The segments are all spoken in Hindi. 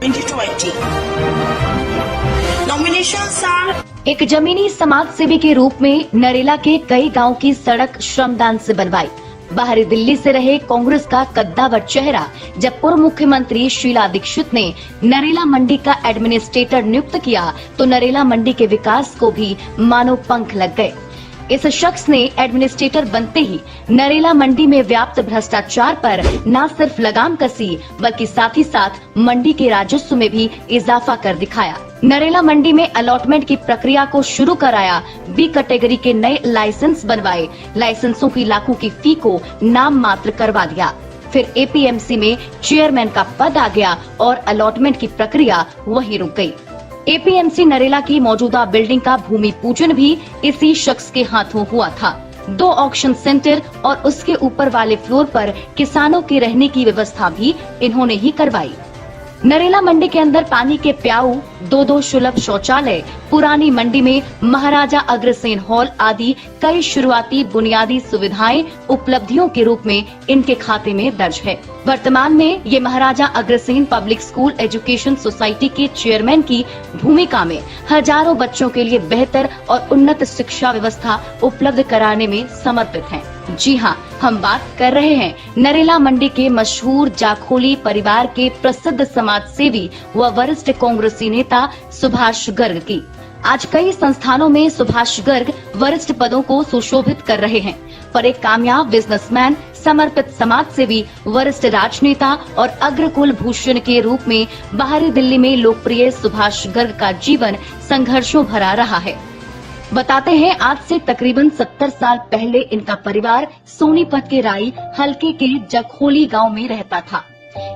2020 nominations are एक जमीनी समाज सेवी के रूप में नरेला के कई गांव की सड़क श्रमदान से बनवाई। बाहरी दिल्ली से रहे कांग्रेस का कद्दावर चेहरा जब पूर्व मुख्यमंत्री शीला दीक्षित ने नरेला मंडी का एडमिनिस्ट्रेटर नियुक्त किया तो नरेला मंडी के विकास को भी मानो पंख लग गए। इस शख्स ने एडमिनिस्ट्रेटर बनते ही नरेला मंडी में व्याप्त भ्रष्टाचार पर न सिर्फ लगाम कसी बल्कि साथ ही साथ मंडी के राजस्व में भी इजाफा कर दिखाया। नरेला मंडी में अलॉटमेंट की प्रक्रिया को शुरू कराया, बी कैटेगरी के नए लाइसेंस बनवाए, लाइसेंसों की लाखों की फी को नाम मात्र करवा दिया। फिर एपीएमसी में चेयरमैन का पद आ गया और अलॉटमेंट की प्रक्रिया वहीं रुक गई। एपीएमसी नरेला की मौजूदा बिल्डिंग का भूमि पूजन भी इसी शख्स के हाथों हुआ था। 2 ऑक्शन सेंटर और उसके ऊपर वाले फ्लोर पर किसानों के रहने की व्यवस्था भी इन्होंने ही करवाई। नरेला मंडी के अंदर पानी के प्याऊ, 2 सुलभ शौचालय, पुरानी मंडी में महाराजा अग्रसेन हॉल आदि कई शुरुआती बुनियादी सुविधाएं उपलब्धियों के रूप में इनके खाते में दर्ज है। वर्तमान में ये Maharaja Agrasen public school education society के चेयरमैन की भूमिका में हजारों बच्चों के लिए बेहतर और उन्नत शिक्षा व्यवस्था उपलब्ध कराने में समर्पित हैं। जी हाँ, हम बात कर रहे हैं नरेला मंडी के मशहूर जाखोली परिवार के प्रसिद्ध समाज सेवी व वरिष्ठ कांग्रेसी नेता सुभाष गर्ग की। आज कई संस्थानों में सुभाष गर्ग वरिष्ठ पदों को सुशोभित कर रहे हैं, पर एक कामयाब बिजनेसमैन, समर्पित समाज सेवी, वरिष्ठ राजनेता और अग्रकुल भूषण के रूप में बाहरी दिल्ली में लोकप्रिय सुभाष गर्ग का जीवन संघर्षों भरा रहा है। बताते हैं, आज से तकरीबन 70 साल पहले इनका परिवार सोनीपत के राई हलके के जखोली गांव में रहता था।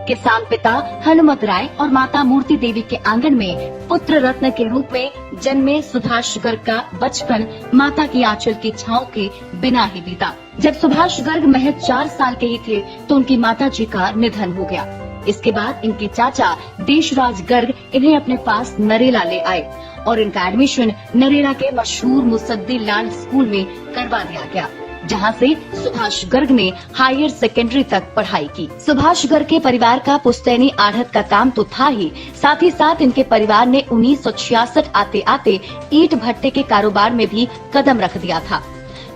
किसान पिता हनुमत राय और माता मूर्ति देवी के आंगन में पुत्र रत्न के रूप में जन्मे सुभाष गर्ग का बचपन माता की आंचल की छांव के बिना ही बीता। जब सुभाष गर्ग महज 4 साल के ही थे तो उनकी माता जी का निधन हो गया। इसके बाद इनके चाचा देशराज गर्ग इन्हें अपने पास नरेला ले आए और इनका एडमिशन नरेला के मशहूर मुसद्दी लाल स्कूल में करवा दिया गया, जहां से सुभाष गर्ग ने हायर सेकेंडरी तक पढ़ाई की। सुभाष गर्ग के परिवार का पुश्तैनी आढ़त का काम तो था ही साथ इनके परिवार ने 1966 आते आते ईंट भट्टे के कारोबार में भी कदम रख दिया था।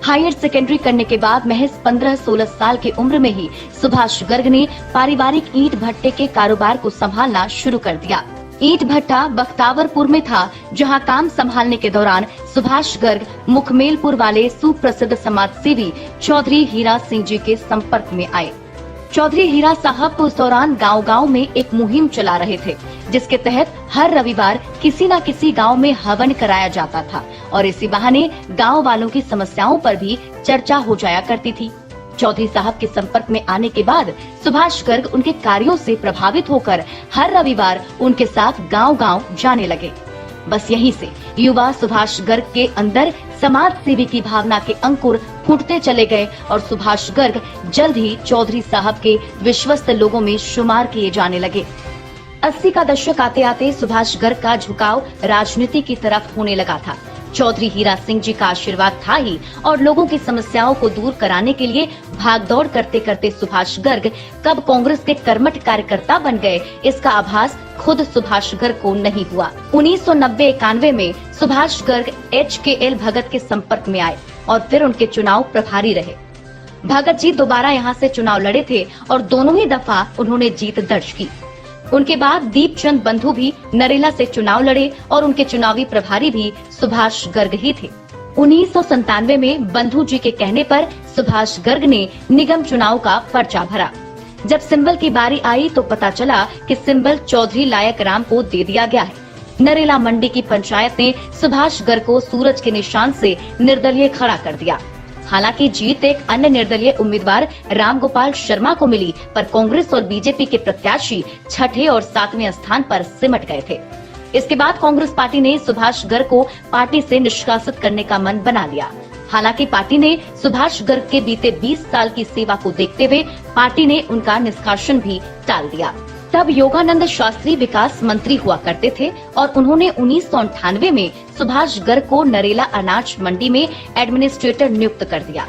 हायर सेकेंडरी करने के बाद महज 15-16 साल की उम्र में ही सुभाष गर्ग ने पारिवारिक ईंट भट्टे के कारोबार को संभालना शुरू कर दिया। ईंट भट्टा बख्तावरपुर में था, जहां काम संभालने के दौरान सुभाष गर्ग मुखमेलपुर वाले सुप्रसिद्ध समाज सेवी चौधरी हीरा सिंह जी के संपर्क में आए। चौधरी हीरा साहब उस दौरान गांव-गांव में एक मुहिम चला रहे थे, जिसके तहत हर रविवार किसी न किसी गांव में हवन कराया जाता था और इसी बहाने गांव वालों की समस्याओं पर भी चर्चा हो जाया करती थी। चौधरी साहब के संपर्क में आने के बाद सुभाष गर्ग उनके कार्यों से प्रभावित होकर हर रविवार उनके साथ गांव-गांव जाने लगे। बस यहीं से युवा सुभाष गर्ग के अंदर समाज सेवी की भावना के अंकुर फूटते चले गए और सुभाष गर्ग जल्द ही चौधरी साहब के विश्वस्त लोगों में शुमार किए जाने लगे। 80 का दशक आते आते सुभाष गर्ग का झुकाव राजनीति की तरफ होने लगा था। चौधरी हीरा सिंह जी का आशीर्वाद था ही और लोगों की समस्याओं को दूर कराने के लिए भागदौड़ करते करते सुभाष गर्ग कब कांग्रेस के कर्मठ कार्यकर्ता बन गए, इसका आभास खुद सुभाष गर्ग को नहीं हुआ। 1990-91 में सुभाष गर्ग HKL भगत के संपर्क में आए और फिर उनके चुनाव प्रभारी रहे। भगत जी दोबारा यहाँ से चुनाव लड़े थे और दोनों ही दफा उन्होंने जीत दर्ज की। उनके बाद दीपचंद बंधु भी नरेला से चुनाव लड़े और उनके चुनावी प्रभारी भी सुभाष गर्ग ही थे। 1997 में बंधु जी के कहने पर सुभाष गर्ग ने निगम चुनाव का पर्चा भरा। जब सिंबल की बारी आई तो पता चला कि सिंबल चौधरी लायक राम को दे दिया गया है। नरेला मंडी की पंचायत ने सुभाष गर्ग को सूरज के निशान से निर्दलीय खड़ा कर दिया। हालांकि जीत एक अन्य निर्दलीय उम्मीदवार राम गोपाल शर्मा को मिली, पर कांग्रेस और बीजेपी के प्रत्याशी 6ठे और 7वें स्थान पर सिमट गए थे। इसके बाद कांग्रेस पार्टी ने सुभाष गर्ग को पार्टी से निष्कासित करने का मन बना लिया। हालांकि पार्टी ने सुभाष गर्ग के बीते 20 साल की सेवा को देखते हुए पार्टी ने उनका निष्कासन भी टाल दिया। तब योगानंद शास्त्री विकास मंत्री हुआ करते थे और उन्होंने 1998 में सुभाष गर्ग को नरेला अनाज मंडी में एडमिनिस्ट्रेटर नियुक्त कर दिया।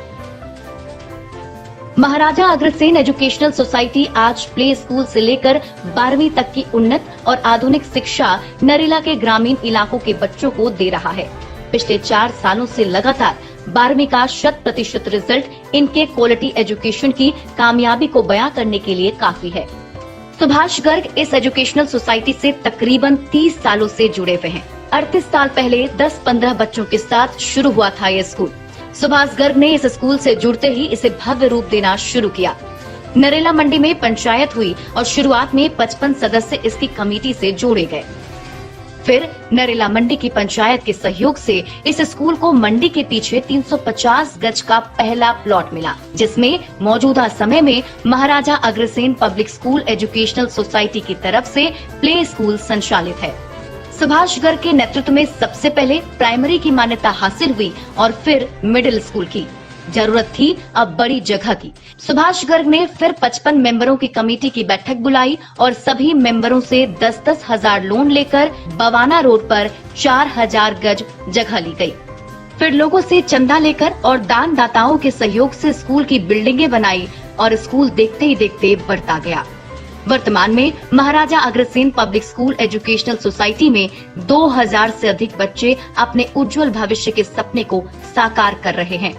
महाराजा अग्रसेन एजुकेशनल सोसाइटी आज प्ले स्कूल से लेकर 12वीं तक की उन्नत और आधुनिक शिक्षा नरेला के ग्रामीण इलाकों के बच्चों को दे रहा है। पिछले 4 सालों से लगातार 12वीं का 100% रिजल्ट इनके क्वालिटी एजुकेशन की कामयाबी को बयां करने के लिए काफी है। सुभाष गर्ग इस एजुकेशनल सोसाइटी से तकरीबन 30 सालों से जुड़े हुए हैं। 38 साल पहले 10-15 बच्चों के साथ शुरू हुआ था ये स्कूल। सुभाष गर्ग ने इस स्कूल से जुड़ते ही इसे भव्य रूप देना शुरू किया। नरेला मंडी में पंचायत हुई और शुरुआत में 55 सदस्य इसकी कमेटी से जोड़े गए। फिर नरेला मंडी की पंचायत के सहयोग से इस स्कूल को मंडी के पीछे 350 गज का पहला प्लॉट मिला, जिसमें मौजूदा समय में Maharaja Agrasen public school educational society की तरफ से प्ले स्कूल संचालित है। सुभाष गर्ग के नेतृत्व में सबसे पहले प्राइमरी की मान्यता हासिल हुई और फिर मिडिल स्कूल की। जरूरत थी अब बड़ी जगह की। सुभाष गर्ग ने फिर 55 मेंबरों की कमेटी की बैठक बुलाई और सभी मेंबरों से 10-10 हजार लोन लेकर बवाना रोड पर 4000 गज जगह ली गई। फिर लोगों से चंदा लेकर और दान दाताओं के सहयोग से स्कूल की बिल्डिंगें बनाई और स्कूल देखते ही देखते बढ़ता गया। वर्तमान में Maharaja Agrasen public school educational society में 2000 से अधिक बच्चे अपने उज्जवल भविष्य के सपने को साकार कर रहे हैं।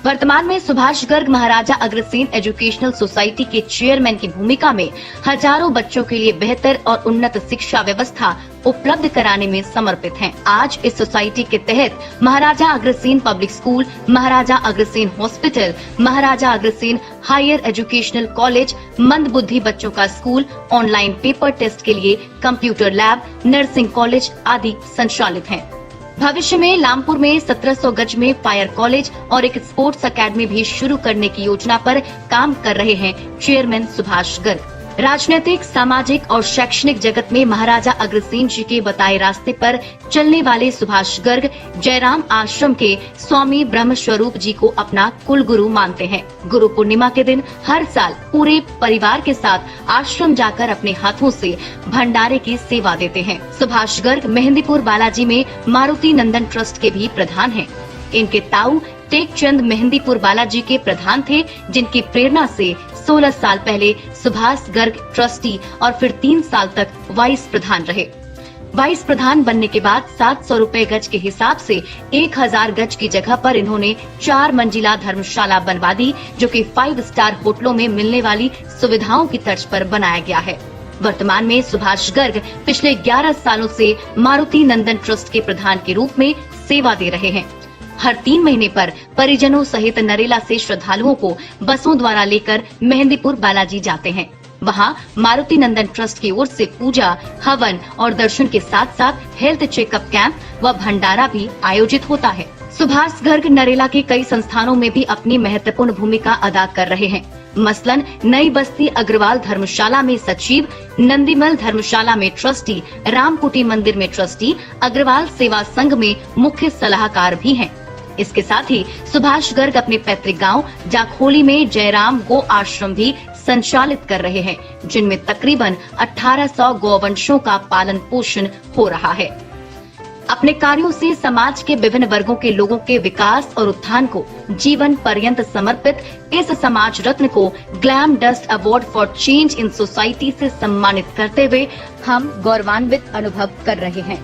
वर्तमान में सुभाष गर्ग महाराजा अग्रसेन एजुकेशनल सोसाइटी के चेयरमैन की भूमिका में हजारों बच्चों के लिए बेहतर और उन्नत शिक्षा व्यवस्था उपलब्ध कराने में समर्पित हैं। आज इस सोसाइटी के तहत महाराजा Agrasen public school, Maharaja Agrasen hospital, Maharaja Agrasen higher educational college, मंदबुद्धि बच्चों का स्कूल, ऑनलाइन पेपर टेस्ट के लिए कंप्यूटर लैब, नर्सिंग कॉलेज आदि संचालित हैं। भविष्य में लामपुर में 1700 गज में फायर कॉलेज और एक स्पोर्ट्स अकेडमी भी शुरू करने की योजना पर काम कर रहे हैं चेयरमैन सुभाष गर्ग। राजनीतिक, सामाजिक और शैक्षणिक जगत में महाराजा अग्रसेन जी के बताए रास्ते पर चलने वाले सुभाष गर्ग जयराम आश्रम के स्वामी ब्रह्म स्वरूप जी को अपना कुलगुरु मानते हैं। गुरु पूर्णिमा के दिन हर साल पूरे परिवार के साथ आश्रम जाकर अपने हाथों से भंडारे की सेवा देते हैं। सुभाष गर्ग मेहंदीपुर बालाजी में मारुति नंदन ट्रस्ट के भी प्रधान हैं। इनके ताऊ टेकचंद मेहंदीपुर बालाजी के प्रधान थे, जिनकी प्रेरणा से 16 साल पहले सुभाष गर्ग ट्रस्टी और फिर 3 साल तक वाइस प्रधान रहे। वाइस प्रधान बनने के बाद 700 रुपए गज के हिसाब से 1000 गज की जगह पर इन्होंने 4 मंजिला धर्मशाला बनवा दी, जो कि 5 स्टार होटलों में मिलने वाली सुविधाओं की तर्ज पर बनाया गया है। वर्तमान में सुभाष गर्ग पिछले 11 सालों से मारुति नंदन ट्रस्ट के प्रधान के रूप में सेवा दे रहे हैं। हर 3 महीने पर परिजनों सहित नरेला से श्रद्धालुओं को बसों द्वारा लेकर मेहंदीपुर बालाजी जाते हैं। वहां मारुति नंदन ट्रस्ट की ओर से पूजा, हवन और दर्शन के साथ साथ हेल्थ चेकअप कैंप व भंडारा भी आयोजित होता है। सुभाष गर्ग नरेला के कई संस्थानों में भी अपनी महत्वपूर्ण भूमिका अदा कर रहे हैं। मसलन नई बस्ती अग्रवाल धर्मशाला में सचिव, नंदीमल धर्मशाला में ट्रस्टी, रामकुटी मंदिर में ट्रस्टी, अग्रवाल सेवा संघ में मुख्य सलाहकार भी हैं। इसके साथ ही सुभाष गर्ग अपने पैतृक गांव जाखोली में जयराम गो आश्रम भी संचालित कर रहे हैं, जिनमें तकरीबन 1800 गौवंशों का पालन पोषण हो रहा है। अपने कार्यों से समाज के विभिन्न वर्गों के लोगों के विकास और उत्थान को जीवन पर्यंत समर्पित इस समाज रत्न को glam dust award for change in society से सम्मानित करते हुए हम गौरवान्वित अनुभव कर रहे हैं।